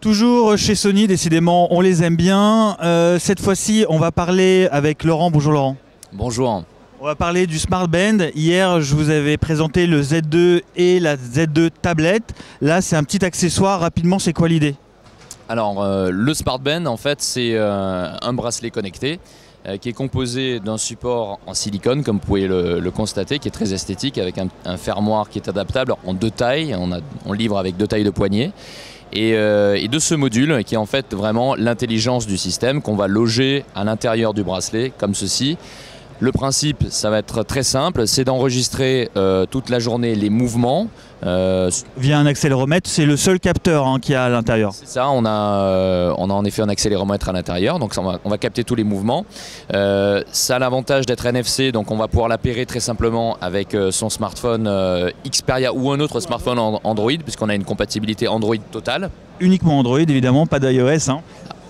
Toujours chez Sony, décidément, on les aime bien. Cette fois-ci, on va parler avec Laurent. Bonjour Laurent. Bonjour. On va parler du Smart Band. Hier, je vous avais présenté le Z2 et la Z2 tablette. Là, c'est un petit accessoire. Rapidement, c'est quoi l'idée? Alors, le Smart Band, en fait, c'est un bracelet connecté qui est composé d'un support en silicone, comme vous pouvez le constater, qui est très esthétique, avec un fermoir qui est adaptable en deux tailles. On livre avec deux tailles de poignet. Et de ce module qui est en fait vraiment l'intelligence du système qu'on va loger à l'intérieur du bracelet comme ceci. Le principe, ça va être très simple, c'est d'enregistrer toute la journée les mouvements. Via un accéléromètre, c'est le seul capteur qu'il y a à l'intérieur. C'est ça, on a en effet un accéléromètre à l'intérieur, donc on va capter tous les mouvements. Ça a l'avantage d'être NFC, donc on va pouvoir l'appairer très simplement avec son smartphone Xperia ou un autre smartphone Android, puisqu'on a une compatibilité Android totale. Uniquement Android, évidemment, pas d'iOS.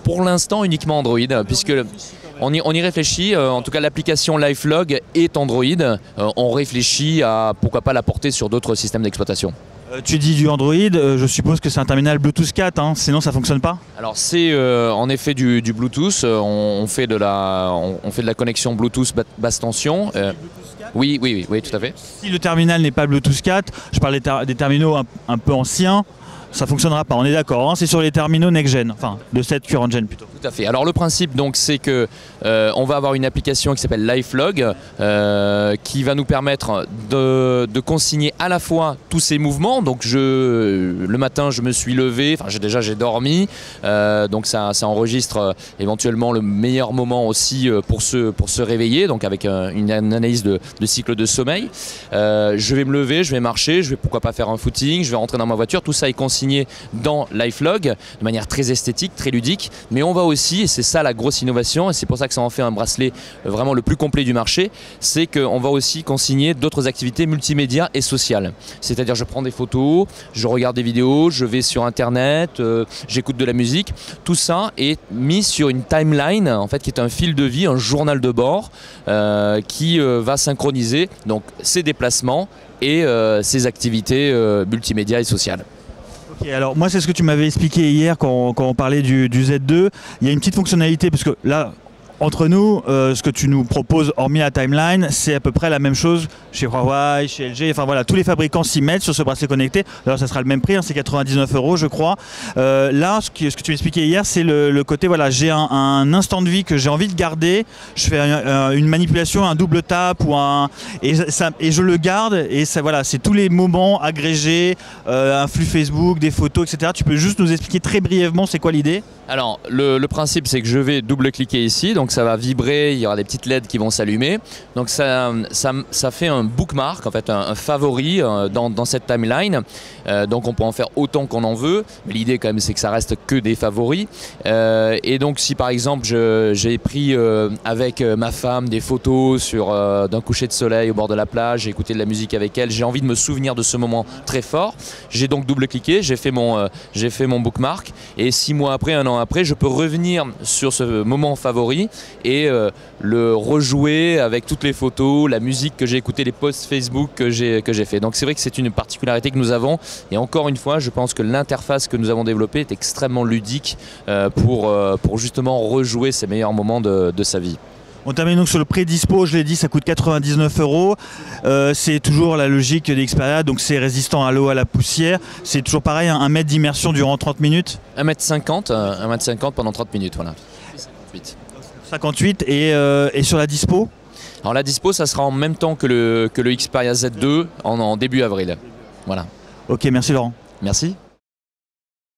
Pour l'instant, uniquement Android, puisque on y réfléchit. En tout cas, l'application LifeLog est Android. On réfléchit à pourquoi pas la porter sur d'autres systèmes d'exploitation. Tu dis du Android, je suppose que c'est un terminal Bluetooth 4, sinon ça fonctionne pas? Alors c'est en effet du Bluetooth. On fait de la connexion Bluetooth basse tension. Oui, tout à fait. Si le terminal n'est pas Bluetooth 4, je parle des terminaux un peu anciens, ça fonctionnera pas, on est d'accord, c'est sur les terminaux next-gen, enfin de cette current gen plutôt. Tout à fait. Alors le principe donc c'est que on va avoir une application qui s'appelle LifeLog qui va nous permettre de consigner à la fois tous ces mouvements. Donc le matin je me suis levé, enfin j'ai dormi, donc ça enregistre éventuellement le meilleur moment aussi pour se réveiller, donc avec une analyse de cycle de sommeil. Je vais me lever, je vais marcher, je vais pourquoi pas faire un footing, je vais rentrer dans ma voiture, tout ça est consigné dans LifeLog de manière très esthétique, très ludique, mais on va aussi, et c'est ça la grosse innovation, et c'est pour ça que ça en fait un bracelet vraiment le plus complet du marché, c'est qu'on va aussi consigner d'autres activités multimédia et sociales. C'est-à-dire je prends des photos, je regarde des vidéos, je vais sur internet, j'écoute de la musique, tout ça est mis sur une timeline en fait qui est un fil de vie, un journal de bord qui va synchroniser donc ses déplacements et ses activités multimédia et sociales. Okay, alors moi c'est ce que tu m'avais expliqué hier quand on parlait du Z2. Il y a une petite fonctionnalité parce que là, entre nous, ce que tu nous proposes, hormis la timeline, c'est à peu près la même chose chez Huawei, chez LG, enfin voilà, tous les fabricants s'y mettent sur ce bracelet connecté. Alors ça sera le même prix, c'est 99 € je crois. Là, ce que tu m'expliquais hier, c'est le côté, voilà, j'ai un instant de vie que j'ai envie de garder, je fais une manipulation, un double tap et je le garde et ça, voilà, c'est tous les moments agrégés, un flux Facebook, des photos, etc. Tu peux juste nous expliquer très brièvement c'est quoi l'idée? Alors le principe c'est que je vais double-cliquer ici, donc ça va vibrer, il y aura des petites LED qui vont s'allumer. Donc ça fait un bookmark, en fait un favori dans cette timeline. Donc on peut en faire autant qu'on en veut, mais l'idée quand même c'est que ça reste que des favoris. Et donc si par exemple j'ai pris avec ma femme des photos d'un coucher de soleil au bord de la plage, j'ai écouté de la musique avec elle, j'ai envie de me souvenir de ce moment très fort, j'ai donc double-cliqué, j'ai fait mon bookmark, et 6 mois après, 1 an après, je peux revenir sur ce moment favori et le rejouer avec toutes les photos, la musique que j'ai écoutée, les posts Facebook que j'ai fait. Donc c'est vrai que c'est une particularité que nous avons, et encore une fois je pense que l'interface que nous avons développée est extrêmement ludique pour justement rejouer ces meilleurs moments de sa vie. On termine donc sur le prix dispo, je l'ai dit, ça coûte 99 €. C'est toujours la logique d'Xperia, donc c'est résistant à l'eau, à la poussière. C'est toujours pareil, 1 mètre d'immersion durant 30 minutes. 1,50 m pendant 30 minutes, voilà. 58 et sur la dispo? Alors la dispo, ça sera en même temps que le Xperia Z2 en début avril. Voilà. Ok, merci Laurent. Merci.